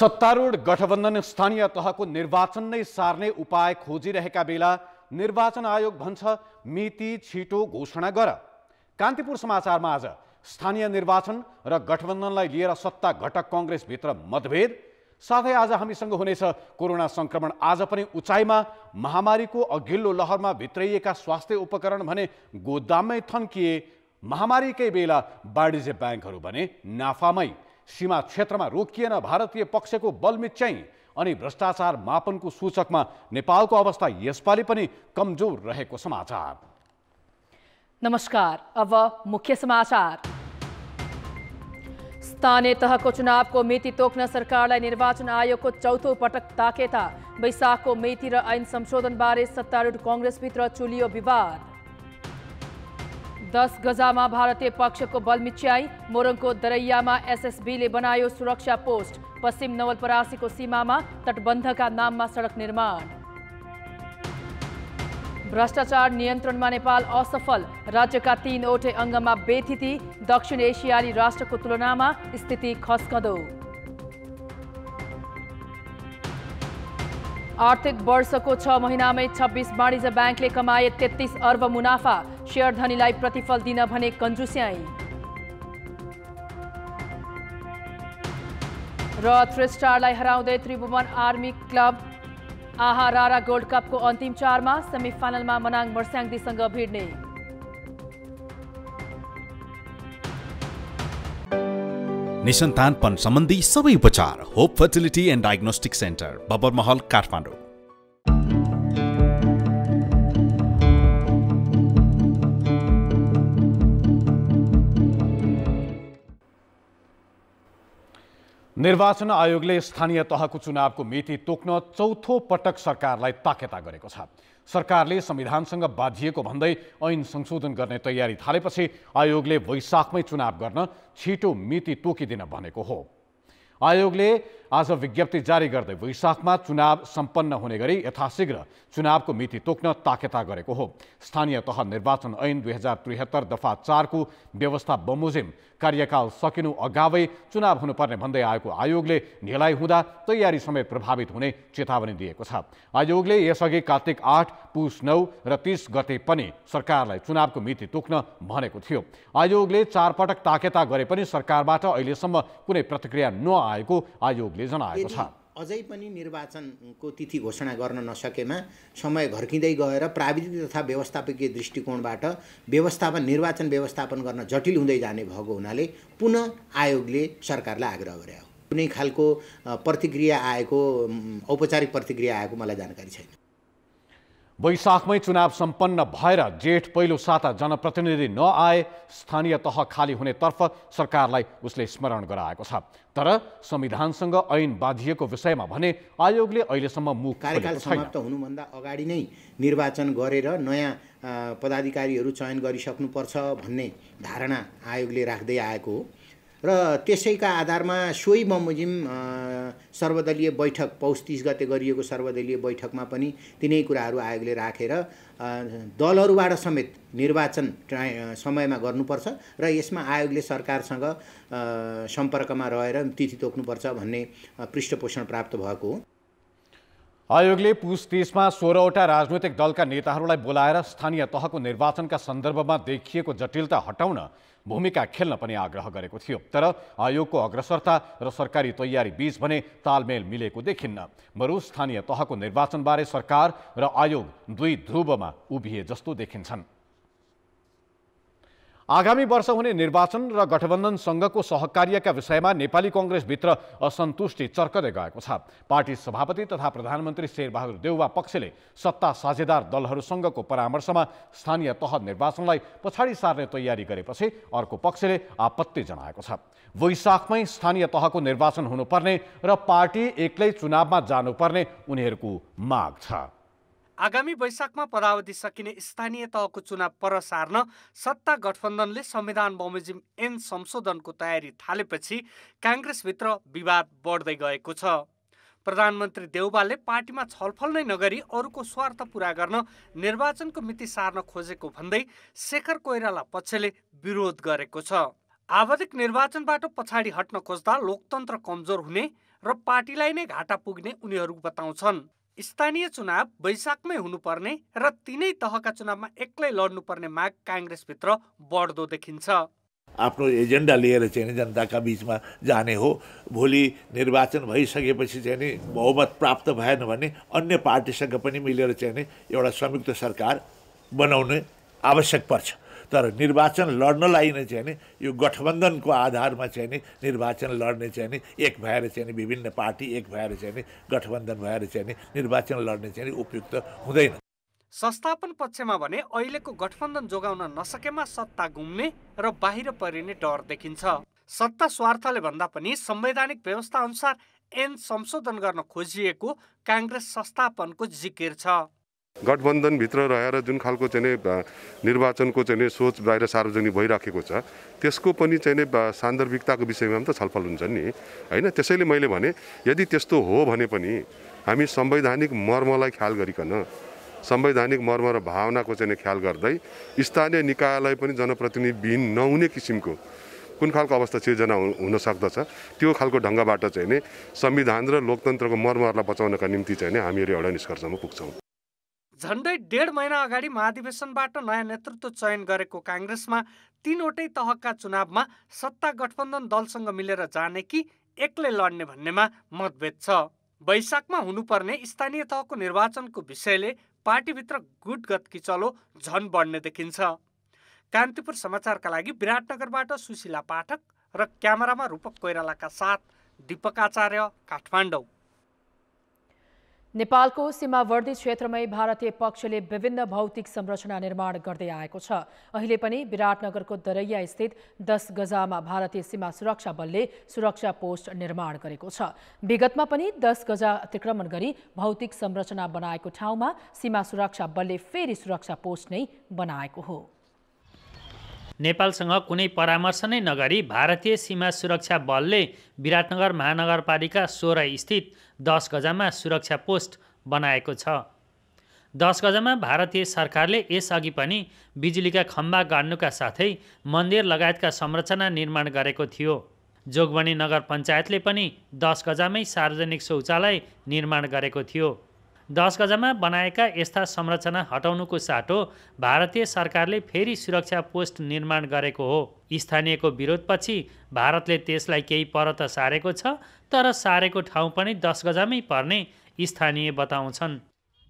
सत्तारूढ गठबन्धन स्थानीय तहको निर्वाचन नै सार्ने उपाय खोजिरहेका बेला निर्वाचन आयोग भन्छ मिति छिटो घोषणा गर। कान्तिपुर समाचारमा आज स्थानीय निर्वाचन र गठबन्धनलाई लिएर सत्ता घटक कांग्रेसभित्र मतभेद, साथै आज हामीसँग हुनेछ कोरोना संक्रमण आज पनि उचाइमा, महामारीको अघिल्लो लहरमा भित्रिएका स्वास्थ्य उपकरण भने गोदाममै थन्किए, महामारीकै बेला वाणिज्य ब्याङ्कहरू भने नाफामै, सीमा क्षेत्रमा रोकिएन भारतीय पक्षको बलमिच्याई अनि भ्रष्टाचार मापनको सूचकमा नेपालको अवस्था यसपालि पनि कमजोर रहेको समाचार। नमस्कार, अब मुख्य समाचार। स्थानीय तहको चुनावको मिति तोक्न सरकारलाई निर्वाचन आयोगको चौथो पटक ताकेता। वैशाखको मिति र ऐन संशोधनबारे सत्तारूढ कांग्रेसभित्र चुलियो विवाद। 10 गजामा भारतीय पक्षको बलमिच्याई, मोरङको दरैयामा एसएसबीले बनायो सुरक्षा पोस्ट। पश्चिम नवलपरासीको सीमामा तटबन्धका नाममा सडक निर्माण। भ्रष्टाचार नियन्त्रणमा नेपाल असफल, राज्यका 3वटै अङ्गमा बेथिति। दक्षिण एसियाली राष्ट्रको तुलनामा स्थिति खस्कँदो। आर्थिक वर्षको 6 महिनामै 26 वाणिज्य ब्याङ्कले कमाए 33 अर्ब मुनाफा। शेयर धनीलाई प्रतिफल दिन भने कन्जुस्याई। र थ्री स्टारलाई हराउँदै त्रिभुवन आर्मी क्लब आहा रारा गोल्ड कपको अन्तिम चारमा सेमिफाइनलमा मनाङ मर्स्याङदीसँग भिड्ने। निसन्तानपन सम्बन्धी सबै उपचार hope fertility and diagnostic centre, Babarmahal, Kathmandu. निर्वाचन आयोगले स्थानीय तहको चुनावको मिति तोक्न चौथो पटक सरकारलाई ताकेता गरेको छ। सरकारले संविधानसँग बाधिएको भन्दै ऐन संशोधन गर्ने तयारी थालेपछि आयोगले वैशाखमै चुनाव गर्न छिटो मिति तोकिदिन भनेको हो। आयोगले आज विज्ञप्ति जारी गर्दै वैशाखमा चुनाव सम्पन्न हुने गरी यथाशीघ्र चुनावको मिति तोक्न ताकेता गरेको हो। स्थानीय तह निर्वाचन ऐन 2073 दफा 4 को व्यवस्था बमोजिम कार्यकाल सकिनु अगावै चुनाव हुनुपर्ने भन्दै आएको आयोगले ढिलाइ हुँदा तयारी समेत प्रभावित हुने चेतावनी दिएको छ। आयोगले यसअघि कार्तिक 8, पुस 9 र 30 गते पनि सरकारलाई चुनावको मिति तोक्न भनेको थियो। आयोगले 4 पटक ताकेता गरे पनि सरकारबाट अहिलेसम्म कुनै प्रतिक्रिया नआएको आयोगले जनाएको छ। अझै पनि निर्वाचनको तिथि घोषणा गर्न नसकेमा समय घर्किँदै गएर प्राविधिक तथा व्यवस्थापकीय दृष्टिकोणबाट निर्वाचन व्यवस्थापन गर्न जटिल हुँदै जाने भएको हुनाले पुनः आयोगले सरकारलाई आग्रह गरे हो। कुनै खालको प्रतिक्रिया आएको, औपचारिक प्रतिक्रिया आएको मलाई जानकारी छैन। वैशाखमै चुनाव सम्पन्न भएर जेठ पहिलो साता जनप्रतिनिधि नआए स्थानीय तह खाली हुनेतर्फ सरकारलाई उसले स्मरण गराएको छ। तर संविधानसँग ऐन बाधिएको विषयमा भने आयोगले अहिलेसम्म मुख कार्यकाल समाप्त हुनुभन्दा अगाडि नै निर्वाचन गरेर नयाँ पदाधिकारीहरू चयन गरिसक्नुपर्छ भन्ने धारणा आयोगले राख्दै आएको हो र त्यसैका आधारमा सोही बमोजिम सर्वदलीय बैठक पौष 30 गते गरिएको सर्वदलीय बैठकमा पनि तिनै कुराहरू आयोगले राखेर दलहरूबाट समेत निर्वाचन समयमा गर्नुपर्छ र यसमा आयोगले सरकारसँग सम्पर्कमा रहेर तिथि तोक्नुपर्छ भन्ने पृष्ठपोषण प्राप्त भएको हो। आयोगले पुस 30 मा 16वटा राजनैतिक दलका नेताहरूलाई बोलाएर स्थानीय तहको निर्वाचनका सन्दर्भमा देखिएको जटिलता हटाउन भूमिका खेल्न पनि आग्रह गरेको थियो। तर आयोगको अग्रसरता र सरकारी तयारी बीच भने तालमेल मिलेको देखिन्न। बरु स्थानीय तहको निर्वाचनबारे सरकार र आयोग दुई ध्रुवमा उभिए जस्तो देखिन्छन्। आगामी वर्ष हुने निर्वाचन र गठबन्धनसँगको सहकार्यका विषयमा नेपाली कांग्रेसभित्र असन्तुष्टि चर्कदै गएको छ। पार्टी सभापति तथा प्रधानमन्त्री शेरबहादुर देउवा पक्षले सत्ता साझेदार दलहरूसँगको परामर्शमा स्थानीय तह निर्वाचनलाई पछाडि सार्ने तयारी गरेपछि अर्को पक्षले आपत्ति जनाएको छ। वैशाखमै स्थानीय तहको निर्वाचन हुनुपर्ने र पार्टी एक्लै चुनावमा जानुपर्ने उनीहरूको माग छ। आगामी वैशाखमा पदावधि सकिने स्थानीय तहको चुनाव पर सार्न सत्ता गठबन्धनले संविधान बमोजिम ऐन संशोधनको तयारी थालेपछि कांग्रेसभित्र विवाद बढ्दै गएको छ। प्रधानमन्त्री देउवाले पार्टीमा छलफल नै नगरी अरूको स्वार्थ पूरा गर्न निर्वाचनको मिति सार्न खोजेको भन्दै शेखर कोइराला पक्षले विरोध गरेको छ। आवधिक निर्वाचनबाट पछाडि हट्न खोज्दा लोकतन्त्र कमजोर हुने र पार्टीलाई नै घाटा पुग्ने उनीहरू बताउँछन्। स्थानीय चुनाव वैशाखमै हुनुपर्ने र तीनै तहका चुनावमा एक्लै लड्नुपर्ने माग काङ्ग्रेसभित्र बढ्दो देखिन्छ। आफ्नो एजेन्डा लिएर चाहिँ जनताका बीचमा जाने हो। भोलि निर्वाचन भइसकेपछि चाहिँ नि बहुमत प्राप्त भएन भने अन्य पार्टीसँग पनि मिलेर चाहिँ नि एउटा संयुक्त सरकार बनाउने आवश्यक पर्छ। तर निर्वाचन लड्नलाई नै चाहिँ नि यो गठबन्धनको आधारमा चाहिँ नि निर्वाचन लड्ने चाहिँ नि एक भएर चाहिँ नि विभिन्न पार्टी एक भएर चाहिँ नि गठबन्धन भएर चाहिँ नि निर्वाचन लड्ने चाहिँ नि उपयुक्त हुँदैन। संस्थापन पक्षमा भने अहिलेको गठबन्धन जोगाउन नसकेमा सत्ता गुम्ने र बाहिर परिने डर देखिन्छ। सत्ता स्वार्थले भन्दा पनि संवैधानिक व्यवस्था अनुसार ऐन संशोधन गर्न खोजिएको काङ्ग्रेस संस्थापनको जिकिर छ। गठबन्धनभित्र रहेर जुन खालको चाहिँ निर्वाचनको चाहिँ सोच बाहिर सार्वजनिक भइराखेको छ त्यसको पनि चाहिँ सान्दर्भिकताको विषयमा पनि त छलफल हुन्छ नि हैन। त्यसैले मैले भने यदि त्यस्तो हो भने पनि हामी संवैधानिक मर्मलाई ख्याल गरिकन संवैधानिक मर्म र भावनाको चाहिँ ख्याल गर्दै स्थानीय निकायलाई पनि जनप्रतिनिधिविहीन नहुने किसिमको कुन खालको अवस्था सिर्जना हुन सक्दछ त्यो खालको ढङ्गबाट चाहिँ नि संविधान र लोकतन्त्रको मर्महरूलाई बचाउनका निम्ति चाहिँ हामीहरू एउटा निष्कर्षमा पुग्छौँ। झन्डै 1.5 महिना अगाडि महाधिवेशनबाट नयाँ नेतृत्व चयन गरेको काङ्ग्रेसमा 3वटै तहका चुनावमा सत्ता गठबन्धन दलसँग मिलेर जाने कि एक्लै लड्ने भन्नेमा मतभेद छ। वैशाखमा हुनुपर्ने स्थानीय तहको निर्वाचनको विषयले पार्टीभित्र गुटगत किचलो झन बढ्ने देखिन्छ। कान्तिपुर समाचारका लागि विराटनगरबाट सुशीला पाठक र क्यामेरामा रूपक कोइरालाका साथ दीपक आचार्य, काठमाडौँ। नेपालको सीमावर्ती क्षेत्रमै भारतीय पक्षले विभिन्न भौतिक संरचना निर्माण गर्दै आएको छ। अहिले पनि विराटनगरको दरैया स्थित 10 गजामा भारतीय सीमा सुरक्षा बलले सुरक्षा पोस्ट निर्माण गरेको छ। विगतमा पनि 10 गजा अतिक्रमण गरी भौतिक संरचना बनाएको ठाउँमा सीमा सुरक्षा बलले फेरि सुरक्षा पोस्ट नै बनाएको हो। नेपालसँग कुनै परामर्श नै नगरी भारतीय सीमा सुरक्षा बलले विराटनगर महानगरपालिका 16 स्थित 10 गजामा सुरक्षा पोस्ट बनाएको छ। 10 गजामा भारतीय सरकारले यसअघि पनि बिजुलीका खम्बा गाड्नुका साथै मन्दिर लगायतका संरचना निर्माण गरेको थियो। जोगबनी नगर पञ्चायतले पनि 10 गजामै सार्वजनिक शौचालय निर्माण गरेको थियो। 10 गजामा बनाएका यस्ता संरचना हटाउनुको साटो भारतीय सरकारले फेरि सुरक्षा पोस्ट निर्माण गरेको हो। स्थानीयको विरोधपछि भारतले त्यसलाई केही पर त सारेको छ, तर सारेको ठाउँ पनि 10 गजामै पर्ने स्थानीय बताउँछन्।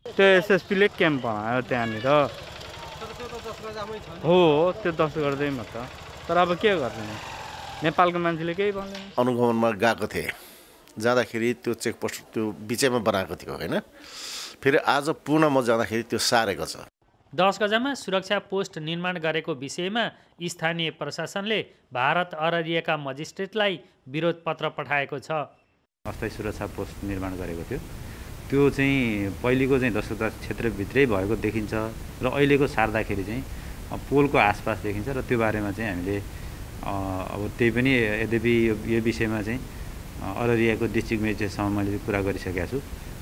त्यो एसएसपीले क्याम्प बनायो त्यहाँनिर हो, त्यो 10 गर्दैमा त। तर अब के गर्ने, नेपालको मान्छेले केही भन्दैन। अनुगमनमा गएको थिएँ, जाँदाखेरि त्यो चेकपोस्ट त्यो बिचैमा बनाएको थियो होइन, फेरि आज पुनः म जाँदाखेरि त्यो सारेको छ। 10 गजामा सुरक्षा पोस्ट निर्माण गरेको विषयमा स्थानीय प्रशासनले भारत अररियाका मजिस्ट्रेटलाई विरोध पत्र पठाएको छ। अस्थायी सुरक्षा पोस्ट निर्माण गरेको थियो, त्यो चाहिँ पहिलेको चाहिँ 10 गजा क्षेत्रभित्रै भएको देखिन्छ र अहिलेको सार्दाखेरि चाहिँ पोलको आसपास देखिन्छ र त्यो बारेमा चाहिँ हामीले अब त्यही पनि यद्यपि यो विषयमा चाहिँ अररियाको डिस्ट्रिक्ट मेजिस्ट्रेटसँग मैले कुरा गरिसकेको छु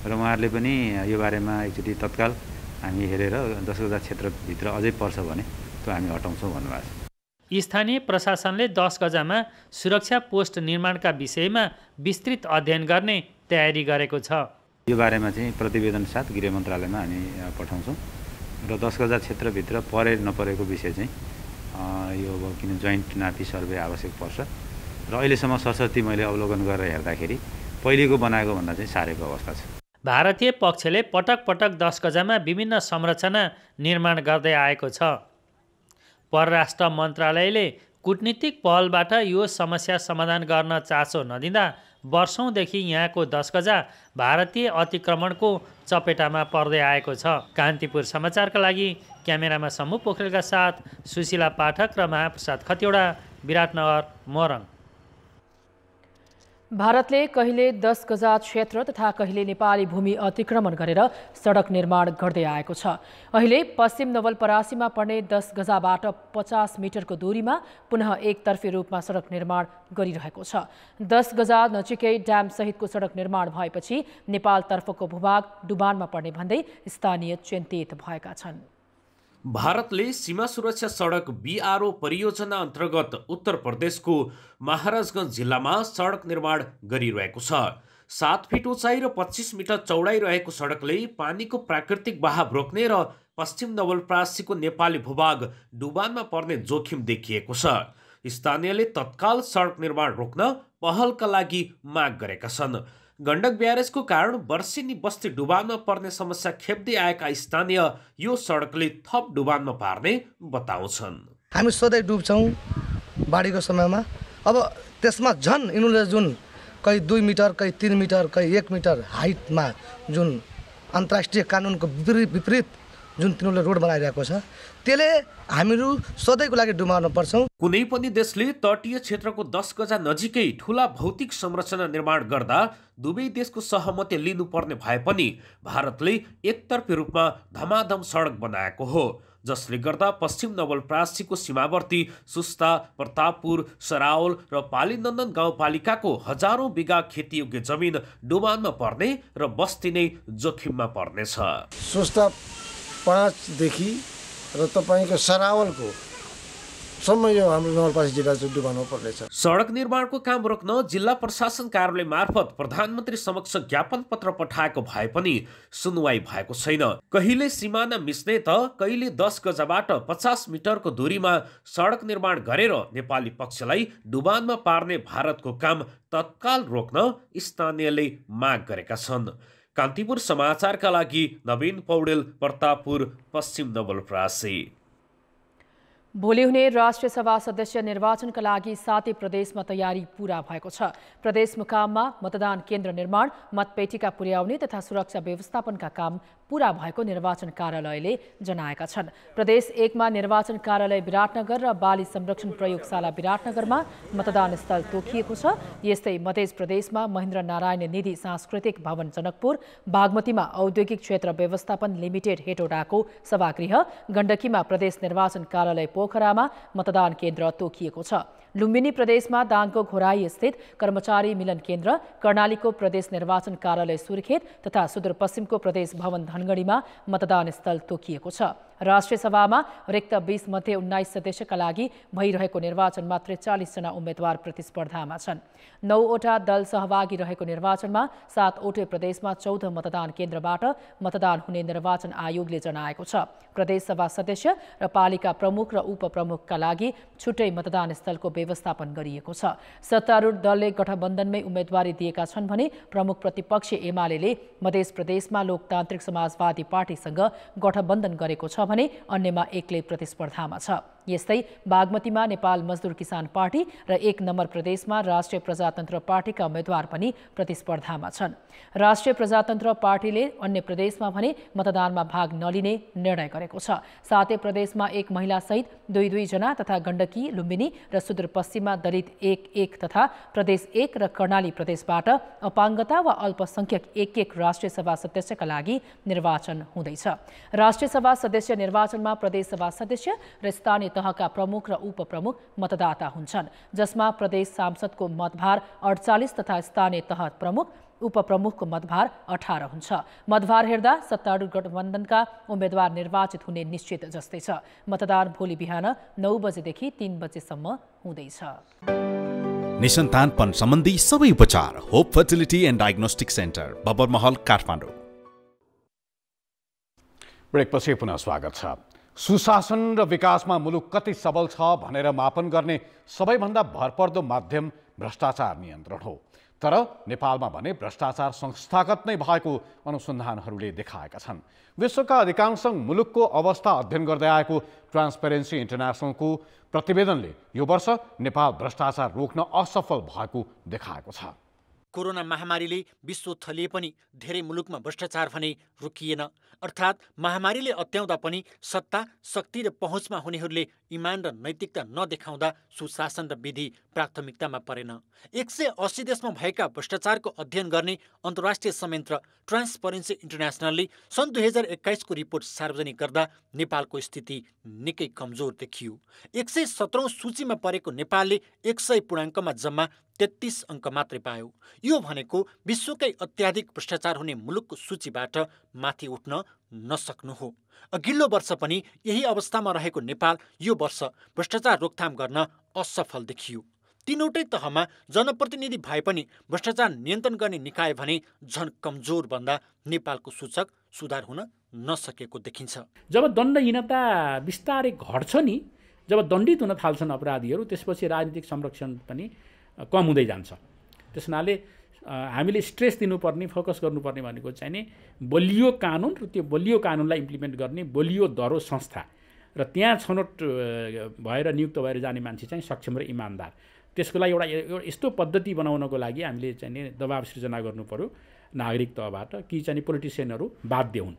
र उहाँहरूले पनि यो बारेमा एकचोटि तत्काल हामी हेरेर 10 गजा क्षेत्रभित्र अझै पर्छ भने त्यो हामी हटाउँछौँ भन्नुभएको छ। स्थानीय प्रशासनले 10 गजामा सुरक्षा पोस्ट निर्माणका विषयमा विस्तृत अध्ययन गर्ने तयारी गरेको छ। यो बारेमा चाहिँ प्रतिवेदन साथ गृह मन्त्रालयमा हामी पठाउँछौँ र 10 गजा क्षेत्रभित्र परे नपरेको विषय चाहिँ यो किन जोइन्ट नापी सर्वे आवश्यक पर्छ र अहिलेसम्म सरस्वती मैले अवलोकन गरेर हेर्दाखेरि पहिलेको बनाएको भन्दा चाहिँ सारेको अवस्था छ। भारतीय पक्षले पटक पटक 10 गजामा विभिन्न संरचना निर्माण गर्दै आएको छ। परराष्ट्र मन्त्रालयले कूटनीतिक पहलबाट यो समस्या समाधान गर्न चासो नदिँदा वर्षौंदेखि यहाँको 10 गजा भारतीय अतिक्रमणको चपेटामा पर्दै आएको छ। कान्तिपुर समाचारका लागि क्यामेरामा सम्मु पोखरेलका साथ सुशीला पाठक र महाप्रसाद खतिवडा, विराटनगर, मोरङ। भारतले कहिले 10 गजा क्षेत्र तथा कहिले नेपाली भूमि अतिक्रमण गरेर सडक निर्माण गर्दै आएको छ। अहिले पश्चिम नवलपरासीमा पर्ने 10 गजाबाट 50 मिटरको दूरीमा पुनः एकतर्फी रूपमा सडक निर्माण गरिरहेको छ। 10 गजा नजिकै ड्याम सहितको सडक निर्माण भएपछि नेपालतर्फको भूभाग डुबानमा पर्ने भन्दै स्थानीय चिन्तित भएका छन्। भारतले सीमा सुरक्षा सडक बीआरओ परियोजना अन्तर्गत उत्तर प्रदेशको महाराजगञ्ज जिल्लामा सडक निर्माण गरिरहेको छ। 7 फिट उचाइ र 25 मिटर चौडाइ रहेको सडकले पानीको प्राकृतिक बहाव रोक्ने र पश्चिम नवलपरासीको नेपाली भूभाग डुबानमा पर्ने जोखिम देखिएको छ। स्थानीयले तत्काल सडक निर्माण रोक्न पहलका लागि माग गरेका छन्। गण्डक ब्यारेजको कारण वर्षेनी बस्ती डुबानमा पर्ने समस्या खेप्दै आएका स्थानीय यो सडकले थप डुबानमा पार्ने बताउँछन्। हामी सधैँ डुब्छौँ बाढीको समयमा। अब त्यसमा झन् यिनीहरूले जुन कहीँ 2 मिटर कहीँ 3 मिटर कहीँ 1 मिटर हाइटमा जुन अन्तर्राष्ट्रिय कानुनको विपरीत जुन तिनीहरूले रोड बनाइरहेको छ त्यसले हामीहरू सधैँको लागि डुबाउन पर्छौँ। कुनै पनि देशले तटीय क्षेत्रको 10 गजा नजिकै ठूला भौतिक संरचना निर्माण गर्दा दुवै देशको सहमति लिनुपर्ने भए पनि भारतले एकतर्फी रूपमा धमाधम सडक बनाएको हो, जसले गर्दा पश्चिम नवलपरासीको सीमावर्ती सुस्ता, प्रतापपुर, सरावल र पालीनन्दन गाउँपालिकाको हजारौं बिघा खेतीयोग्य जमिन डुबानमा पर्ने र बस्ती नै जोखिममा पर्नेछ। सुस्ता 5 देखि र तपाईको सरावलको सम्म यो हाम्रो नवलपरासी जिल्ला चाहिँ डुबाउनु पर्नेछ। सडक निर्माणको काम रोक्न जिल्ला प्रशासन कार्यालय मार्फत प्रधानमन्त्री समक्ष ज्ञापन पत्र पठाएको भए पनि सुनवाई भएको छैन। कहिले सिमाना मिच्ने त कहिले 10 गजाबाट 50 मिटरको दूरीमा सडक निर्माण गरेर नेपाली पक्षलाई डुबानमा पार्ने भारतको काम तत्काल रोक्न स्थानीयले माग गरेका छन्। कान्तिपुर समाचारका लागि नवीन पौडेल, प्रतापपुर, पश्चिम नवलपरासी। भोलि हुने राष्ट्रिय सभा सदस्य निर्वाचनका लागि 7 प्रदेशमा तयारी पूरा भएको छ। प्रदेश मुकाममा मतदान केन्द्र निर्माण, मतपेटिका पुर्याउने तथा सुरक्षा व्यवस्थापनका काम पूरा भएको निर्वाचन कार्यालयले जनाएका छन्। प्रदेश 1 मा निर्वाचन कार्यालय विराटनगर र बाली संरक्षण प्रयोगशाला विराटनगरमा मतदान स्थल तोकिएको छ। यस्तै मध्य प्रदेशमा महेन्द्र नारायण निधि सांस्कृतिक भवन जनकपुर, बागमतीमा औद्योगिक क्षेत्र व्यवस्थापन लिमिटेड हेटौडाको सभागृह, गण्डकीमा प्रदेश निर्वाचन कार्यालय पोखरामा मतदान केन्द्र तोकिएको छ। लुम्बिनी प्रदेशमा दाङको घोराई स्थित कर्मचारी मिलन केन्द्र, कर्णालीको प्रदेश निर्वाचन कार्यालय सुर्खेत तथा सुदूरपश्चिमको प्रदेश भवन धनगढीमा मतदान स्थल तोकिएको छ। राष्ट्रिय सभामा रिक्त 20 मध्ये 19 सदस्यका लागि भइरहेको निर्वाचनमा 43 जना उम्मेद्वार प्रतिस्पर्धामा छन्। 9 वटा दल सहभागी रहेको निर्वाचनमा 7 वटै प्रदेशमा 14 मतदान केन्द्रबाट मतदान हुने निर्वाचन आयोगले जनाएको छ। प्रदेश सभा सदस्य र पालिका प्रमुख र उपप्रमुखका लागि छुट्टै मतदान स्थलको व्यवस्थापन गरिएको छ। सत्तारूढ दलले गठबन्धनमै उम्मेदवारी दिएका छन् भने प्रमुख प्रतिपक्ष एमाले मध्य प्रदेशमा लोकतान्त्रिक समाजवादी पार्टीसँग गठबन्धन गरेको छ भने अन्यमा एक्लै प्रतिस्पर्धामा छ। यस्तै बागमतीमा नेपाल मजदुर किसान पार्टी र 1 नम्बर प्रदेशमा राष्ट्रिय प्रजातन्त्र पार्टीका उम्मेद्वार पनि प्रतिस्पर्धामा छन्। राष्ट्रिय प्रजातन्त्र पार्टीले अन्य प्रदेशमा भने मतदानमा भाग नलिने निर्णय गरेको छ। सातै प्रदेशमा 1 महिला सहित 2-2 जना तथा गण्डकी, लुम्बिनी र सुदूरपश्चिममा दलित 1-1 तथा प्रदेश 1 र कर्णाली प्रदेशबाट अपाङ्गता वा अल्पसंख्यक 1-1 राष्ट्रिय सभा सदस्यका लागि निर्वाचन हुँदैछ। राष्ट्रिय सभा सदस्य निर्वाचनमा प्रदेश सभा सदस्य र स्थानीय तहका प्रमुख र उपप्रमुख मतदाता हुन्छन्, जसमा प्रदेश सांसदको मतभार 48 तथा स्थानीय तह प्रमुख उपप्रमुखको मतभार 18 हुन्छ। मतभार हेर्दा सत्तारूढ गठबन्धनका उम्मेद्वार निर्वाचित हुने निश्चित जस्तै छ। मतदान भोलि बिहान 9 बजेदेखि 3 बजेसम्म हुँदैछ। निसन्तानपन सम्बन्धी सबै उपचार hope fertility and diagnostic centre, Babarmahal, Kathmandu. ब्रेकपछि पुनः स्वागत छ। सुशासन र विकासमा मुलुक कति सबल छ भनेर मापन गर्ने सबैभन्दा भरपर्दो माध्यम भ्रष्टाचार नियन्त्रण हो। तर नेपालमा भने भ्रष्टाचार संस्थागत नै भएको अनुसन्धानहरूले देखाएका छन्। विश्वका अधिकांश मुलुकको अवस्था अध्ययन गर्दै आएको ट्रान्सपेरेन्सी इन्टरनेसनलको प्रतिवेदनले यो वर्ष नेपाल भ्रष्टाचार रोक्न असफल भएको देखाएको छ। कोरोना महामारीले विश्व थलिए पनि धेरै मुलुकमा भ्रष्टाचार भने रोकिएन। अर्थात् महामारीले अत्याउँदा पनि सत्ता, शक्ति र पहुँचमा हुनेहरूले इमान र नैतिकता नदेखाउँदा सुशासन र विधि प्राथमिकतामा परेन। 180 देशमा भएका भ्रष्टाचारको अध्ययन गर्ने अन्तर्राष्ट्रिय संयन्त्र ट्रान्सपरेन्सी इन्टरनेसनलले सन् 2021 को रिपोर्ट सार्वजनिक गर्दा नेपालको स्थिति निकै कमजोर देखियो। 117औं सूचीमा परेको नेपालले 100 पूर्णाङ्कमा जम्मा 33 अङ्क मात्रै पायो। यो भनेको विश्वकै अत्याधिक भ्रष्टाचार हुने मुलुकको सूचीबाट माथि उठ्न नसक्नु हो। अघिल्लो वर्ष पनि यही अवस्थामा रहेको नेपाल यो वर्ष भ्रष्टाचार रोकथाम गर्न असफल देखियो। तीनवटै तहमा जनप्रतिनिधि भए पनि भ्रष्टाचार नियन्त्रण गर्ने निकाय भने झन कमजोर भन्दा नेपालको सूचक सुधार हुन नसकेको देखिन्छ। जब दण्डहीनता बिस्तारै घट्छ नि, जब दण्डित हुन थाल्छन् अपराधीहरू, त्यसपछि राजनीतिक संरक्षण पनि कम हुँदै जान्छ। त्यस हुनाले हामीले स्ट्रेस दिनुपर्ने, फोकस गर्नुपर्ने भनेको चाहिँ नि बलियो कानुन र त्यो बलियो कानुनलाई इम्प्लिमेन्ट गर्ने बलियो दरो संस्था र त्यहाँ छनौट भएर नियुक्त भएर जाने मान्छे चाहिँ सक्षम र इमान्दार। त्यसको लागि एउटा यस्तो पद्धति बनाउनको लागि हामीले चाहिँ नि दबाब सृजना गर्नु पर्यो नागरिक तहबाट कि चाहिँ पोलिटिसियनहरू बाध्य हुन्।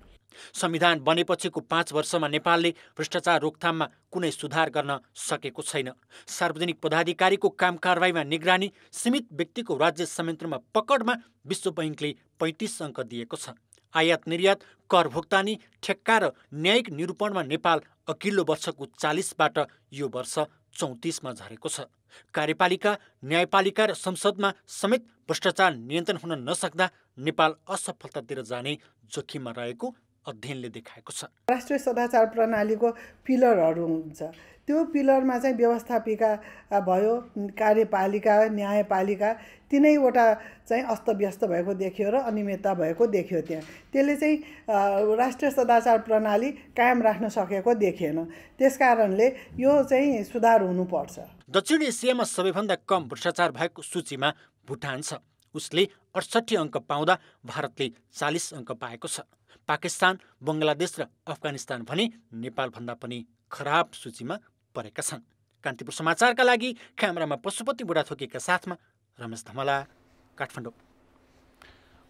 संविधान बनेपछिको 5 वर्षमा नेपालले भ्रष्टाचार रोकथाममा कुनै सुधार गर्न सकेको छैन। सार्वजनिक पदाधिकारीको काम कारबाहीमा निगरानी, सीमित व्यक्तिको राज्य संयन्त्रमा पकडमा विश्व बैंकले 35 अङ्क दिएको छ। आयात निर्यात, कर भुक्तानी, ठेक्का र न्यायिक निरूपणमा नेपाल अघिल्लो वर्षको 40बाट यो वर्ष 34मा झरेको छ। कार्यपालिका, न्यायपालिका र संसदमा समेत भ्रष्टाचार नियन्त्रण हुन नसक्दा नेपाल असफलतातिर जाने जोखिममा रहेको अध्ययनले देखाएको छ। राष्ट्रिय सदाचार प्रणालीको पिलरहरू हुन्छ, त्यो पिलरमा चाहिँ व्यवस्थापिका भयो, कार्यपालिका, न्यायपालिका, तिनैवटा चाहिँ अस्तव्यस्त भएको देखियो र अनियमितता भएको देखियो। त्यसले चाहिँ राष्ट्रिय सदाचार प्रणाली कायम राख्न सकेको देखिएन। त्यसकारणले यो चाहिँ सुधार हुनुपर्छ। दक्षिण एसियामा सबैभन्दा कम भ्रष्टाचार भएको सूचीमा भुटान छ। उसले 68 अङ्क पाउँदा भारतले 40 अङ्क पाएको छ। पाकिस्तान, बङ्गलादेश र अफगानिस्तान भने नेपालभन्दा पनि खराब सूचीमा परेका छन्। कान्तिपुर समाचारका लागि क्यामेरामा पशुपति बुढाथोकीका साथमा रमेश धमला, काठमाडौँ।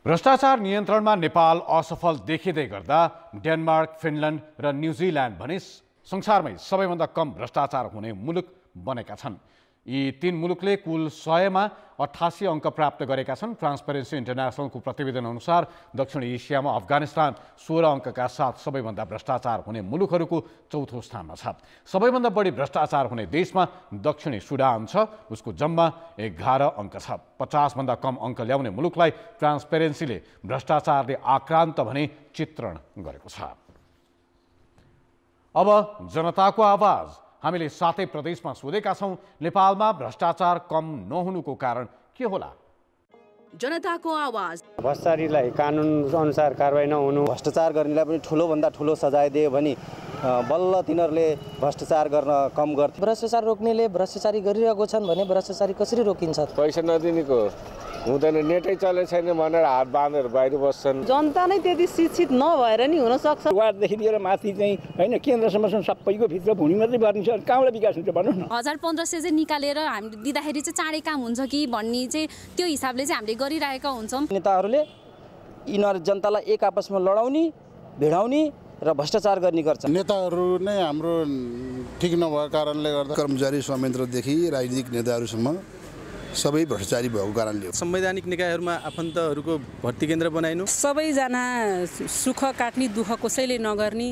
भ्रष्टाचार नियन्त्रणमा नेपाल असफल देखिँदै गर्दा डेनमार्क, फिनल्यान्ड र न्युजिल्यान्ड भने संसारमै सबैभन्दा कम भ्रष्टाचार हुने मुलुक बनेका छन्। यी 3 मुलुकले कुल 100मा 88 अङ्क प्राप्त गरेका छन्। ट्रान्सपेरेन्सी इन्टरनेसनलको प्रतिवेदन अनुसार दक्षिण एसियामा अफगानिस्तान 16 अङ्कका साथ सबैभन्दा भ्रष्टाचार हुने मुलुकहरूको चौथो स्थानमा छ। सबैभन्दा बढी भ्रष्टाचार हुने देशमा दक्षिणी सुडान छ, उसको जम्मा 11 अङ्क छ। 50भन्दा कम अङ्क ल्याउने मुलुकलाई ट्रान्सपेरेन्सीले भ्रष्टाचारले आक्रान्त भने चित्रण गरेको छ। अब जनताको आवाज। हामीले 7 प्रदेशमा सोधेका छौँ, नेपालमा भ्रष्टाचार कम नहुनुको कारण के होला? जनताको आवाज। भ्रष्टाचारीलाई कानुन अनुसार कारबाही नहुनु, भ्रष्टाचार गर्नेलाई पनि ठुलोभन्दा ठुलो सजाय दियो भने बल्ल तिनीहरूले भ्रष्टाचार गर्न कम गर्थे। भ्रष्टाचार रोक्नेले भ्रष्टाचारी गरिरहेको छन् भने भ्रष्टाचारी कसरी रोकिन्छ? पैसा नदिनेको हुँदैन, नेटै चले छैन भनेर हात बाँधेर बाहिर बस्छन्। जनता नै त्यति शिक्षित नभएर नि हुनसक्छ। वार्डदेखि लिएर माथि चाहिँ होइन केन्द्रसम्म सबैको भित्र भुँडी मात्रै भर्ने छ, कहाँबाट विकास हुन्छ भन्नु न। 1500 चाहिँ निकालेर हामीले दिँदाखेरि चाहिँ चाँडै काम हुन्छ कि भन्ने चाहिँ त्यो हिसाबले चाहिँ हामीले गरिरहेका हुन्छौँ। नेताहरूले यिनीहरू जनतालाई एक आपसमा लडाउने, भिडाउने र भ्रष्टाचार गर्ने गर्छ। नेताहरू नै हाम्रो ठिक नभएको कारणले गर्दा कर्मचारी संयन्त्रदेखि राजनीतिक नेताहरूसम्म सबै भ्रष्टाचारी भएको कारणले हो। संवैधानिक निकायहरूमा आफन्तहरूको भर्ती केन्द्र बनाइनु, सबैजना सुख काट्ने, दुःख कसैले नगर्ने,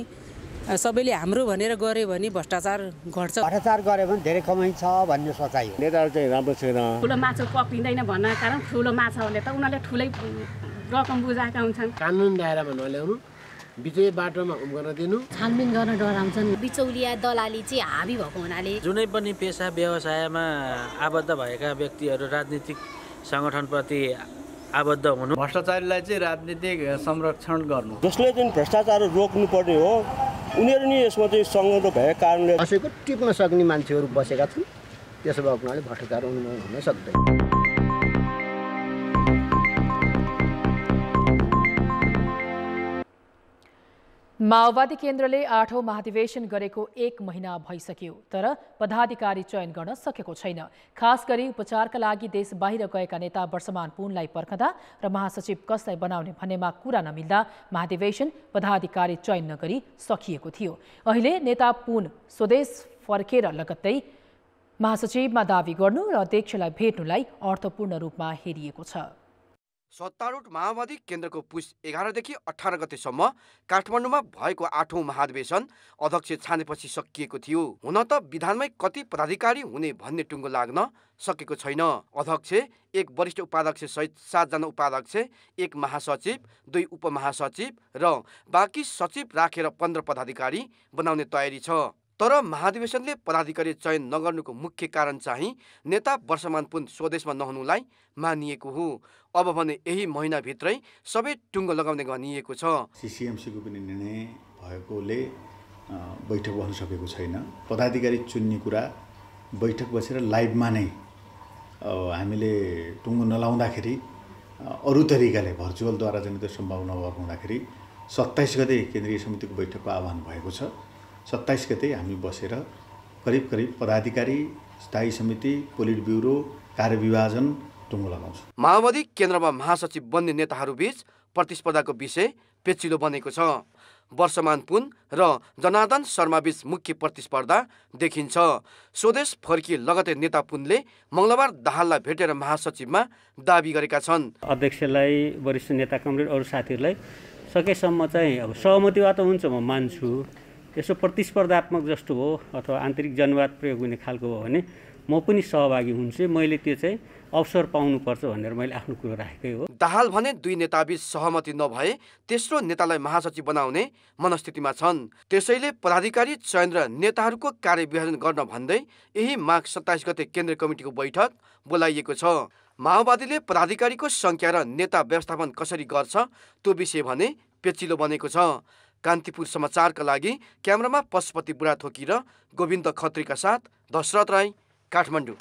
सबैले हाम्रो भनेर गरे भने भ्रष्टाचार घट्छ। भ्रष्टाचार गरे भने धेरै कमाइ छ भन्ने सोचाइ हो। नेताहरू चाहिँ राम्रो छैन। ठुलो माछा पक्रिँदैन भन्नको कारण ठुलो माछा भने त उनीहरूले ठुलै रकम बुझाएका हुन्छन्। कानुन दायरामा नल्याउनु, बिचै बाटोमा उम्कन दिनु, छानबिन गर्न डराउँछन्। बिचौलिया दलाली चाहिँ हाबी भएको हुनाले जुनै पनि पेसा व्यवसायमा आबद्ध भएका व्यक्तिहरू राजनीतिक सङ्गठनप्रति आबद्ध हुनु, भ्रष्टाचारीलाई चाहिँ राजनीतिक संरक्षण गर्नु, जसले चाहिँ भ्रष्टाचार रोक्नुपर्ने हो उनीहरू नि यसमा चाहिँ संलग्न भएको कारणले कसैको टिप्न सक्ने मान्छेहरू बसेका छन्। त्यसो भएको हुनाले भ्रष्टाचार हुन सक्दैन। माओवादी केन्द्रले 8औं महाधिवेशन गरेको 1 महिना भइसक्यो, तर पदाधिकारी चयन गर्न सकेको छैन। खास गरी उपचारका लागि देश बाहिर गएका नेता वर्षमान पुनलाई पर्खँदा र महासचिव कसलाई बनाउने भन्नेमा कुरा नमिल्दा महाधिवेशन पदाधिकारी चयन नगरी सकिएको थियो। अहिले नेता पुन स्वदेश फर्केर लगत्तै महासचिवमा दावी गर्नु र अध्यक्षलाई भेट्नुलाई अर्थपूर्ण रूपमा हेरिएको छ। सत्तारूढ माओवादी केन्द्रको पुस 11 देखि 18 गतेसम्म काठमाडौँमा भएको 8औं महाधिवेशन अध्यक्ष छानेपछि सकिएको थियो। हुन त विधानमै कति पदाधिकारी हुने भन्ने टुङ्गो लाग्न सकेको छैन। अध्यक्ष, 1 वरिष्ठ उपाध्यक्ष सहित 7 जना उपाध्यक्ष, 1 महासचिव, 2 उपमहासचिव र बाँकी सचिव राखेर 15 पदाधिकारी बनाउने तयारी छ। तर महाधिवेशनले पदाधिकारी चयन नगर्नुको मुख्य कारण चाहिँ नेता वर्षमान पुन स्वदेशमा नहुनुलाई मानिएको हो। अब भने यही महिनाभित्रै सबै टुङ्गो लगाउने भनिएको छ। सीसीएमसीको पनि निर्णय भएकोले बैठक बस्न सकेको छैन। पदाधिकारी चुन्ने कुरा बैठक बसेर लाइभमा नै हामीले टुङ्गो नलाउँदाखेरि अरू तरिकाले भर्चुअलद्वारा चाहिँ त्यो सम्भव नभएको हुँदाखेरि 27 गते केन्द्रीय समितिको बैठकको आह्वान भएको छ। 27 गते हामी बसेर करिब पदाधिकारी, स्थायी समिति, पोलिट ब्युरो, कार्यविभाजन टुङ्गो लगाउँछौँ। माओवादी केन्द्रमा महासचिव बन्ने नेताहरूबीच प्रतिस्पर्धाको विषय पेचिलो बनेको छ। वर्षमान पुन र जनार्दन शर्माबीच मुख्य प्रतिस्पर्धा देखिन्छ। स्वदेश फर्किए लगतै नेता पुनले मङ्गलबार दाहाललाई भेटेर महासचिवमा दाबी गरेका छन्। अध्यक्षलाई, वरिष्ठ नेता कमरेड अरू साथीहरूलाई सकेसम्म चाहिँ अब सहमतिवाद त हुन्छ, म मान्छु। यसो प्रतिस्पर्धात्मक जस्तो हो अथवा आन्तरिक जनवाद प्रयोग हुने खालको हो भने म पनि सहभागी हुन्छु। मैले त्यो चाहिँ अवसर पाउनुपर्छ भनेर मैले आफ्नो कुरो राखेकै हो। दाहाल भने दुई नेताबीच सहमति नभए तेस्रो नेतालाई महासचिव बनाउने मनस्थितिमा छन्। त्यसैले पदाधिकारी चयन र नेताहरूको कार्यविभाजन गर्न भन्दै यही माघ 27 गते केन्द्रीय कमिटीको बैठक बोलाइएको छ। माओवादीले पदाधिकारीको संख्या र नेता व्यवस्थापन कसरी गर्छ त्यो विषय भने पेचिलो बनेको छ। कान्तिपुर समाचारका लागि क्यामेरामा पशुपति बुढाथोकी र गोविन्द खत्रीका साथ दशरथ राई, काठमाडौँ।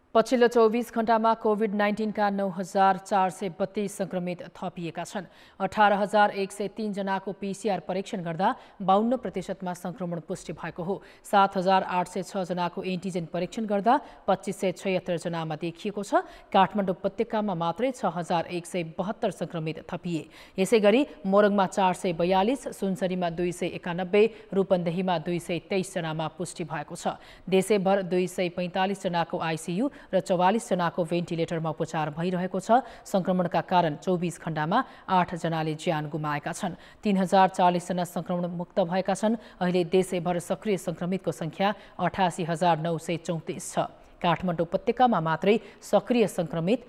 पछिल्लो 24 घण्टामा कोभिड-19 का 9,432 संक्रमित थपिएका छन्। 18,103 जनाको पीसीआर परीक्षण गर्दा 52% संक्रमण पुष्टि भएको हो। 7,806 जनाको एन्टिजेन परीक्षण गर्दा 2,576 जनामा देखिएको छ। काठमाडौँ उपत्यकामा मात्रै 6,172 संक्रमित थपिए। यसैगरी मोरङमा 442, सुनसरीमा 291, रूपन्देहीमा 223 जनामा पुष्टि भएको छ। देशैभर 245 जनाको आइसियु र 44 जनाको भेन्टिलेटरमा उपचार भइरहेको छ। संक्रमणका कारण 24 घण्टामा 8 जनाले ज्यान गुमाएका छन्। 3040 जना संक्रमण मुक्त भएका छन्। अहिले देशैभर सक्रिय संक्रमितको संख्या 88,934 छ। काठमाडौँ उपत्यकामा मात्रै सक्रिय संक्रमित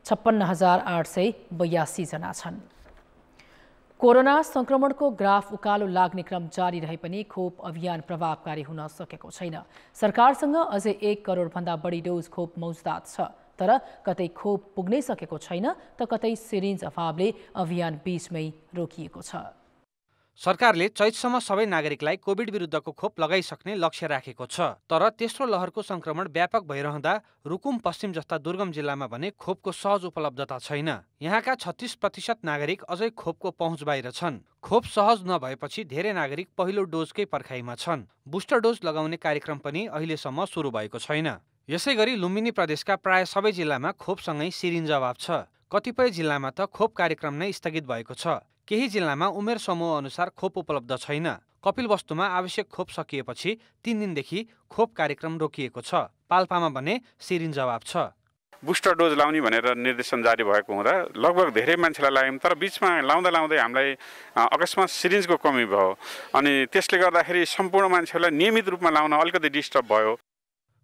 56,882 जना छन्। कोरोना संक्रमणको ग्राफ उकालो लाग्ने क्रम जारी रहे पनि खोप अभियान प्रभावकारी हुन सकेको छैन। सरकारसँग अझै 1 करोडभन्दा बढी डोज खोप मौजुदात छ, तर कतै खोप पुग्नै सकेको छैन त कतै सिरिन्ज अभावले अभियान बीचमै रोकिएको छ। सरकारले चैतसम्म सबै नागरिकलाई कोभिड विरुद्धको खोप लगाइसक्ने लक्ष्य राखेको छ, तर तेस्रो लहरको संक्रमण व्यापक भइरहँदा रुकुम पश्चिम जस्ता दुर्गम जिल्लामा भने खोपको सहज उपलब्धता छैन। यहाँका 36% नागरिक अझै खोपको पहुँच बाहिर छन्। खोप सहज नभएपछि धेरै नागरिक पहिलो डोजकै पर्खाइमा छन्। बुस्टर डोज लगाउने कार्यक्रम पनि अहिलेसम्म सुरु भएको छैन। यसैगरी लुम्बिनी प्रदेशका प्राय सबै जिल्लामा खोपसँगै सिरिन्ज अभाव छ। कतिपय जिल्लामा त खोप कार्यक्रम नै स्थगित भएको छ। केही जिल्लामा उमेर समूह अनुसार खोप उपलब्ध छैन। कपिलवस्तुमा आवश्यक खोप सकिएपछि 3 दिनदेखि खोप कार्यक्रम रोकिएको छ। पाल्पामा भने सिरिन्ज अभाव छ। बुस्टर डोज लाउने भनेर निर्देशन जारी भएको हुँदा लगभग धेरै मान्छेलाई लाग्यौँ, तर बिचमा लाउँदै हामीलाई अकस्मात सिरिन्जको कमी भयो अनि त्यसले गर्दाखेरि सम्पूर्ण मान्छेहरूलाई नियमित रूपमा लाउन अलिकति डिस्टर्ब भयो।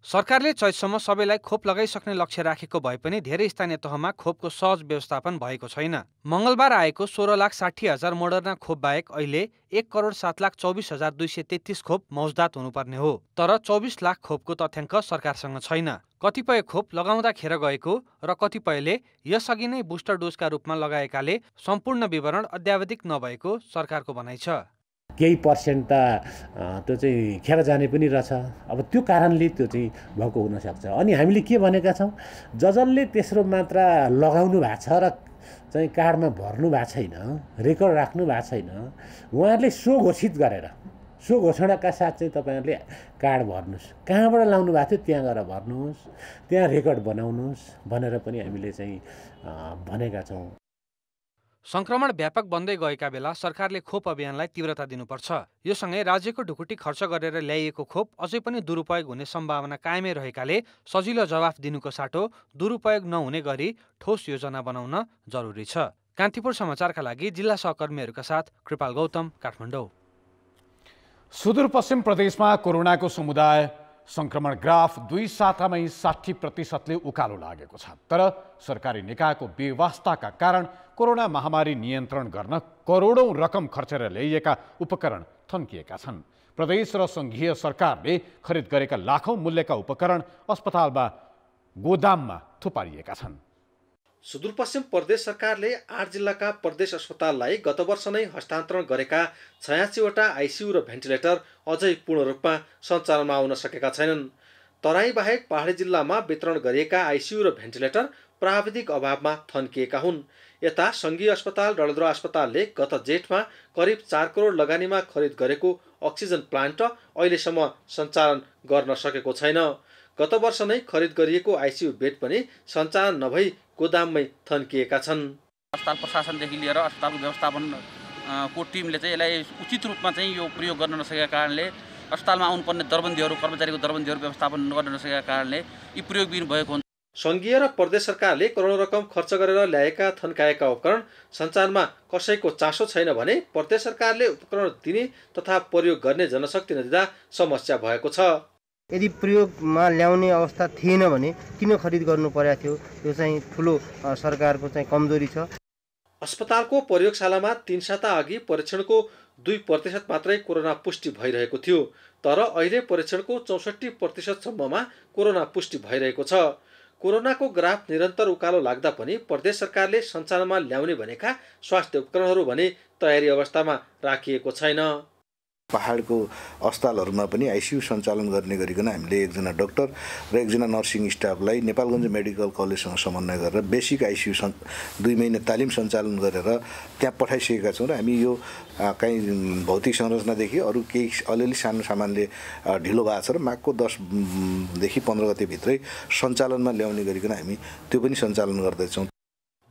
सरकारले चैतसम्म सबैलाई खोप लगाइसक्ने लक्ष्य राखेको भए पनि धेरै स्थानीय तहमा खोपको सहज व्यवस्थापन भएको छैन। मङ्गलबार आएको 16,60,000 मोडर्ना खोप बाहेक अहिले 1,07,24,233 खोप मौजुदात हुनुपर्ने हो, तर 24 लाख खोपको तथ्याङ्क सरकारसँग छैन। कतिपय खोप लगाउँदाखेर गएको र कतिपयले यसअघि नै बुस्टर डोजका रूपमा लगाएकाले सम्पूर्ण विवरण अद्यावधिक नभएको सरकारको भनाइ छ। केही पर्सेन्ट त त्यो चाहिँ खेर जाने पनि रहेछ। अब त्यो कारणले त्यो चाहिँ भएको हुनसक्छ। अनि हामीले के भनेका छौँ, जसले तेस्रो मात्रा लगाउनु भएको छ र चाहिँ कार्डमा भर्नु भएको छैन, रेकर्ड राख्नु भएको छैन, उहाँहरूले सो घोषित गरेर सो घोषणाका साथ चाहिँ तपाईँहरूले कार्ड भर्नुहोस्, कहाँबाट लाउनु भएको थियो त्यहाँ गएर भर्नुहोस्, त्यहाँ रेकर्ड बनाउनुहोस् भनेर पनि हामीले चाहिँ भनेका छौँ। संक्रमण व्यापक बन्दै गएका बेला सरकारले खोप अभियानलाई तीव्रता दिनुपर्छ। यो सँगै राज्यको ढुकुटी खर्च गरेर ल्याइएको खोप अझै पनि दुरुपयोग हुने सम्भावना कायमै रहेकाले सजिलो जवाफ दिनुको साटो दुरुपयोग नहुने गरी ठोस योजना बनाउन जरुरी छ। कान्तिपुर समाचारका लागि जिल्ला सहकर्मीहरूका साथ कृपाल गौतम, काठमाडौँ। सुदूरपश्चिम प्रदेशमा कोरोनाको समुदाय संक्रमण ग्राफ 2 सातामै 60%ले उकालो लागेको छ, तर सरकारी निकायको बेवास्ताका कारण कोरोना महामारी नियन्त्रण गर्न करोडौं रकम खर्चेर ल्याइएका उपकरण थन्किएका छन्। प्रदेश र सङ्घीय सरकारले खरिद गरेका लाखौँ मूल्यका उपकरण अस्पतालमा गोदाममा थुपारिएका छन्। सुदूरपश्चिम प्रदेश सरकारले 8 जिल्लाका प्रदेश अस्पताललाई गत वर्ष नै हस्तान्तरण गरेका 86वटा आइसियु र भेन्टिलेटर अझै पूर्ण रूपमा सञ्चालनमा आउन सकेका छैनन्। तराई बाहेक पहाडी जिल्लामा वितरण गरिएका आइसियु र भेन्टिलेटर प्राविधिक अभावमा थन्किएका हुन्। यता सङ्घीय अस्पताल डडेलधुरा अस्पतालले गत जेठमा करिब 4 करोड लगानीमा खरिद गरेको अक्सिजन प्लान्ट अहिलेसम्म सञ्चालन गर्न सकेको छैन। गत वर्ष नै खरिद गरिएको आइसियु बेड पनि सञ्चालन नभई गोदाममै थन्किएका छन्। अस्पताल प्रशासनदेखि लिएर अस्पतालको व्यवस्थापनको टिमले चाहिँ यसलाई उचित रूपमा चाहिँ यो प्रयोग गर्न नसकेका कारणले अस्पतालमा आउनुपर्ने दरबन्दीहरू कर्मचारीको दरबन्दीहरू व्यवस्थापन गर्न नसकेका कारणले यी प्रयोगविहीन भएको हुन्छ। सङ्घीय र प्रदेश सरकारले करोडौँ रकम खर्च गरेर ल्याएका थन्काएका उपकरण सञ्चालनमा कसैको चासो छैन भने प्रदेश सरकारले उपकरण दिने तथा प्रयोग गर्ने जनशक्ति नदिँदा समस्या भएको छ। यदि प्रयोगमा ल्याउने अवस्था थिएन भने किन खरिद गर्नु परेको थियो? यो चाहिँ ठुलो सरकारको चाहिँ कमजोरी छ। अस्पतालको प्रयोगशालामा 3 साता अघि परीक्षणको 2% मात्रै कोरोना पुष्टि भइरहेको थियो, तर अहिले परीक्षणको 64%सम्ममा कोरोना पुष्टि भइरहेको छ। कोरोनाको ग्राफ निरन्तर उकालो लाग्दा पनि प्रदेश सरकारले सञ्चालनमा ल्याउने भनेका स्वास्थ्य उपकरणहरू भने तयारी अवस्थामा राखिएको छैन। पहाडको अस्पतालहरूमा पनि आइसियु सञ्चालन गर्ने गरिकन हामीले एकजना डाक्टर र एकजना नर्सिङ स्टाफलाई नेपालगञ्ज मेडिकल कलेजसँग समन्वय गरेर बेसिक आइसियु 2 महिना तालिम सञ्चालन गरेर त्यहाँ पठाइसकेका छौँ र हामी यो कहीँ भौतिक संरचनादेखि अरू केही अलिअलि सानो सामानले ढिलो भएको छ र माघको 10देखि 15 गतेभित्रै सञ्चालनमा ल्याउने गरिकन हामी त्यो पनि सञ्चालन गर्दैछौँ।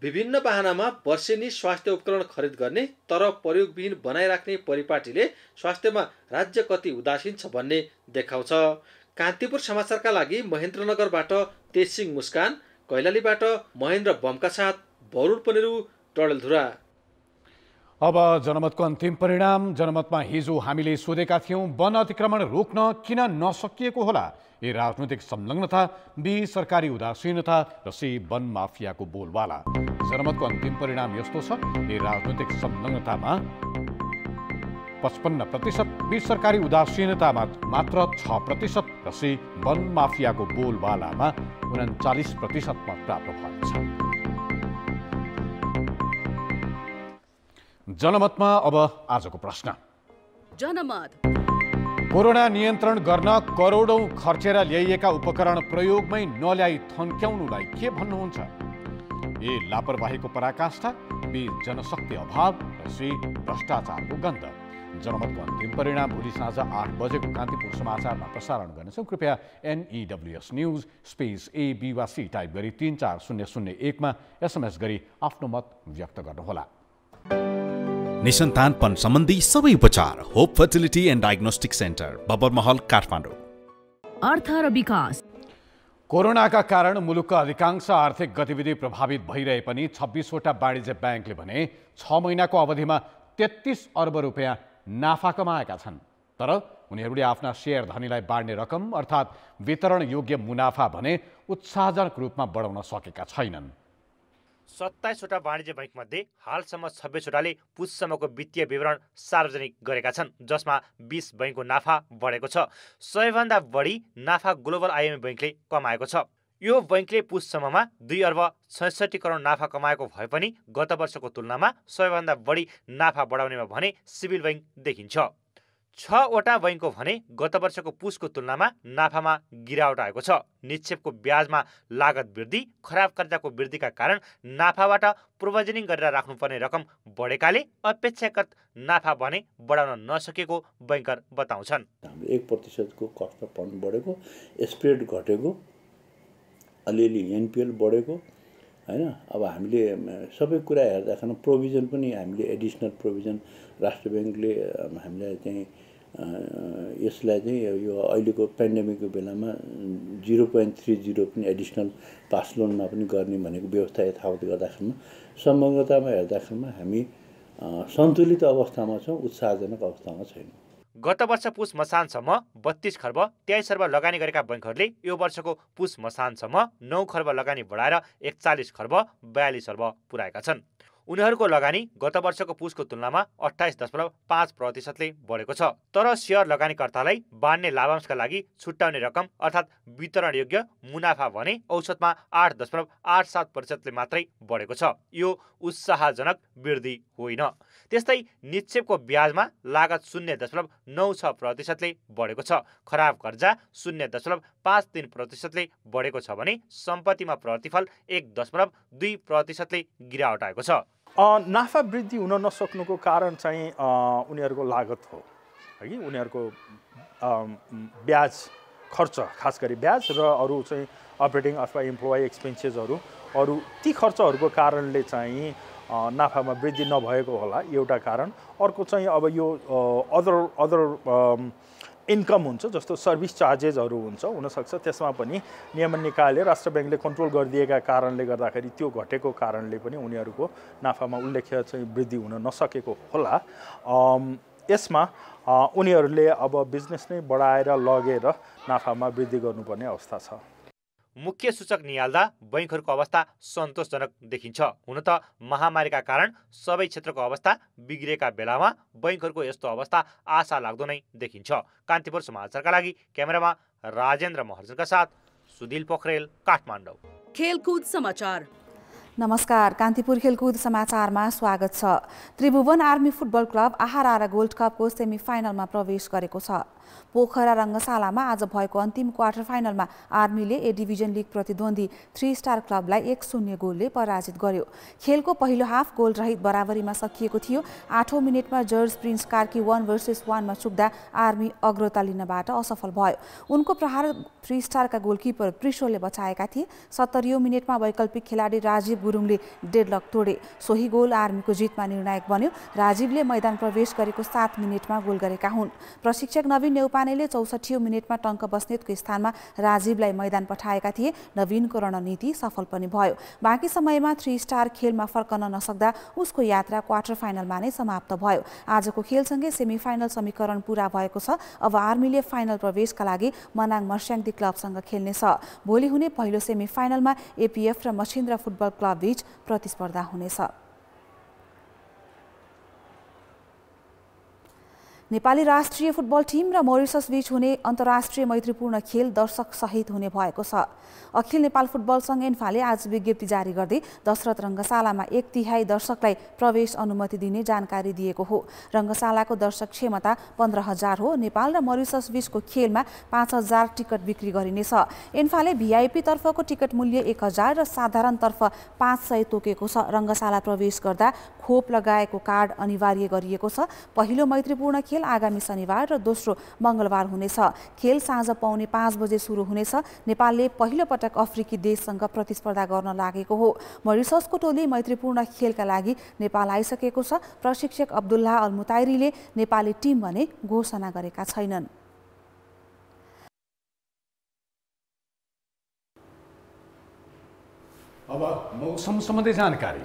विभिन्न बाहनामा वर्षेनी स्वास्थ्य उपकरण खरिद गर्ने तर प्रयोगविहीन बनाइराख्ने परिपाटीले स्वास्थ्यमा राज्य कति उदासीन छ भन्ने देखाउँछ। कान्तिपुर समाचारका लागि महेन्द्रनगरबाट तेजसिंह मुस्कान, कैलालीबाट महेन्द्र बमका साथ वरुण पनेरू, डडेलधुरा। अब जनमतको अन्तिम परिणाम। जनमतमा हिजो हामीले सोधेका थियौं, वन अतिक्रमण रोक्न किन नसकिएको होला? ए राजनैतिक संलग्नता, बी सरकारी उदासीनता र सी वन माफियाको बोलबाला। जनमतको अन्तिम परिणाम यस्तो छ, ए राजनैतिक संलग्नतामा 55%, बी सरकारी उदासीनतामा मात्र 6% र सी वन माफियाको बोलबालामा 39% मत प्राप्त भएको छ। जनमतमा अब आजको प्रश्न। जनमत कोरोना नियन्त्रण गर्न करोडौं खर्चेर ल्याइएका उपकरण प्रयोगमै नल्याई थन्क्याउनुलाई के भन्नुहुन्छ? ए लापरवाहीको पराकाष्ठा, बी जनशक्ति अभाव र सी भ्रष्टाचारको गन्ध। जनमतको अन्तिम परिणाम भोलि साँझ 8 बजेको कान्तिपुर समाचारमा प्रसारण गर्नेछौँ। कृपया NEWS न्युज स्पेस AB वा C टाइप गरी 34001 मा SMS गरी आफ्नो मत व्यक्त गर्नुहोला। निसन्तानपन सम्बन्धी सबै उपचार hope fertility and diagnostic centre, Babarmahal, Kathmandu. अर्थ र विकास। कोरोनाका कारण मुलुकका अधिकांश आर्थिक गतिविधि प्रभावित भइरहे पनि 26वटा वाणिज्य ब्याङ्कले भने 6 महिनाको अवधिमा 33 अर्ब रुपियाँ नाफा कमाएका छन्। तर उनीहरूले आफ्ना शेयर धनीलाई बाँड्ने रकम अर्थात् वितरण योग्य मुनाफा भने उत्साहजनक रूपमा बढाउन सकेका छैनन्। 27वटा वाणिज्य बैङ्कमध्ये हालसम्म 26वटाले पुससम्मको वित्तीय विवरण सार्वजनिक गरेका छन्, जसमा 20 बैङ्कको नाफा बढेको छ। सबैभन्दा बढी नाफा ग्लोबल IMF बैङ्कले कमाएको छ। यो बैङ्कले पुससम्ममा 2 अर्ब 66 करोड नाफा कमाएको भए पनि गत वर्षको तुलनामा सबैभन्दा बढी नाफा बढाउनेमा भने सिभिल बैङ्क देखिन्छ। 6वटा बैङ्कको भने गत वर्षको पुसको तुलनामा नाफामा गिरावट आएको छ। निक्षेपको ब्याजमा लागत वृद्धि, खराब कर्जाको वृद्धिका कारण नाफाबाट प्रोभिजनिङ गरेर राख्नुपर्ने रकम बढेकाले अपेक्षाकृत नाफा भने बढाउन नसकेको बैङ्कर बताउँछन्। 1% को कस्ट अफ फन्ड बढेको, स्प्रेड घटेको, अलिअलि NPL बढेको हैन। अब हामीले सबै कुरा हेर्दाखेरि प्रोभिजन पनि हामीले एडिसनल प्रोभिजन राष्ट्र ब्याङ्कले हामीलाई चाहिँ यसलाई चाहिँ यो अहिलेको पेन्डेमिकको बेलामा 0.30 पनि एडिसनल पास लोनमा पनि गर्ने भनेको व्यवस्था यथावत गर्दाखेरिमा समग्रतामा हेर्दाखेरिमा हामी सन्तुलित अवस्थामा छौँ, उत्साहजनक अवस्थामा छैनौँ। गत वर्ष पुस मसानसम्म 32 खर्ब 23 अर्ब लगानी गरेका बैङ्कहरूले यो वर्षको पुस मसानसम्म 9 खर्ब लगानी बढाएर 41 खर्ब 42 अर्ब पुर्याएका छन्। उनीहरूको लगानी गत वर्षको पुसको तुलनामा 28.5%ले बढेको छ। तर सेयर लगानीकर्तालाई बान्ने लाभांशका लागि छुट्याउने रकम अर्थात् वितरणयोग्य मुनाफा भने औसतमा 8.87%ले मात्रै बढेको छ। यो उत्साहजनक वृद्धि होइन। त्यस्तै निक्षेपको ब्याजमा लागत 0.96%ले बढेको छ। खराब कर्जा 0.53%ले बढेको छ भने सम्पत्तिमा प्रतिफल 1.2%ले गिरावट आएको छ। नाफा वृद्धि हुन नसक्नुको कारण चाहिँ उनीहरूको लागत हो है कि उनीहरूको ब्याज खर्च, खास गरी ब्याज र अरू चाहिँ अपरेटिङ अथवा इम्प्लोइ एक्सपेन्सेसहरू, अरू ती खर्चहरूको कारणले चाहिँ नाफामा वृद्धि नभएको होला एउटा कारण। अर्को चाहिँ अब यो अदर इन्कम हुन्छ, जस्तो सर्भिस चार्जेसहरू हुन्छ, हुनसक्छ त्यसमा पनि नियमन निकायले राष्ट्र ब्याङ्कले कन्ट्रोल गरिदिएका कारणले गर्दाखेरि त्यो घटेको कारणले पनि उनीहरूको नाफामा उल्लेख्य चाहिँ वृद्धि हुन नसकेको होला। यसमा उनीहरूले अब बिजनेस नै बढाएर लगेर नाफामा वृद्धि गर्नुपर्ने अवस्था छ। मुख्य सूचक निहाल्दा बैंकहरूको अवस्था सन्तोषजनक देखिन्छ। हुन त महामारीका कारण सबै क्षेत्रको अवस्था बिग्रेका बेलामा बैंकहरूको यस्तो अवस्था आशा लाग्दो नै देखिन्छ। कान्तिपुर समाचारका लागि क्यामेरामा राजेन्द्र महर्जनका साथ सुधिल पोखरेल, काठमाडौँ। खेलकुद समाचार। नमस्कार, कान्तिपुर खेलकुद समाचारमा स्वागत छ। त्रिभुवन आर्मी फुटबल क्लब आहारा गोल्ड कपको सेमिफाइनलमा प्रवेश गरेको छ। पोखरा रङ्गशालामा आज भएको अन्तिम क्वार्टर फाइनलमा आर्मीले ए डिभिजन लिग प्रतिद्वन्दी 3 स्टार क्लबलाई 1-0 गोलले पराजित गर्यो। खेलको पहिलो हाफ गोल रहित बराबरीमा सकिएको थियो। 8औं मिनेटमा जर्ज प्रिन्स कार्की 1 भर्सेस 1 मा चुक्दा आर्मी अग्रता लिनबाट असफल भयो। उनको प्रहार 3 स्टारका गोलकिपर प्रिसोले बचाएका थिए। 70औं मिनेटमा वैकल्पिक खेलाडी राजीव गुरुङले डेडलक तोडे। सोही गोल आर्मीको जितमा निर्णायक बन्यो। राजीवले मैदान प्रवेश गरेको 7 मिनेटमा गोल गरेका हुन्। प्रशिक्षक नवीन नेउपानेले 64औं मिनेटमा टङ्क बस्नेतको स्थानमा राजीवलाई मैदान पठाएका थिए। नवीनको रणनीति सफल पनि भयो। बाँकी समयमा 3 स्टार खेलमा फर्कन नसक्दा उसको यात्रा क्वार्टर फाइनलमा नै समाप्त भयो। आजको खेलसँगै सेमिफाइनल समीकरण पूरा भएको छ। अब आर्मीले फाइनल प्रवेशका लागि मनाङ मर्स्याङ्दी क्लबसँग खेल्नेछ। भोलि हुने पहिलो सेमिफाइनलमा एपीएफ र मछिन्द्रा फुटबल क्लब बीच प्रतिस्पर्धा हुनेछ। नेपाली राष्ट्रिय फुटबल टिम र मोरिसस बीच हुने अन्तर्राष्ट्रिय मैत्रीपूर्ण खेल दर्शक सहित हुने भएको छ। अखिल नेपाल फुटबल सङ्घ एन्फाले आज विज्ञप्ति जारी गर्दै दशरथ रङ्गशालामा 1/3 दर्शकलाई प्रवेश अनुमति दिने जानकारी दिएको हो। रङ्गशालाको दर्शक क्षमता 15,000 हो। नेपाल र मोरिसस बीचको खेलमा 5,000 टिकट बिक्री गरिनेछ। एन्फाले भिआइपी तर्फको टिकट मूल्य 1,000 र साधारणतर्फ 500 तोकेको छ। रङ्गशाला प्रवेश गर्दा खोप लगाएको कार्ड अनिवार्य गरिएको छ। पहिलो मैत्रीपूर्ण खेल आगामी शनिबार र दोस्रो मङ्गलबार हुनेछ। खेल साँझ 4:45 बजे सुरु हुनेछ। नेपालले पहिलो पटक अफ्रिकी देशसँग प्रतिस्पर्धा गर्न लागेको हो। मोरिससको टोली मैत्रीपूर्ण खेलका लागि नेपाल आइसकेको छ। प्रशिक्षक अब्दुल्लाह अल मुताइरीले नेपाली टिम भने घोषणा गरेका छैनन्। अब मौसम सम्बन्धी जानकारी।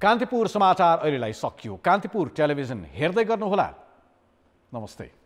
कान्तिपुर समाचार अहिलेलाई सकियो। कान्तिपुर टेलिभिजन हेर्दै गर्नुहोला। नमस्ते।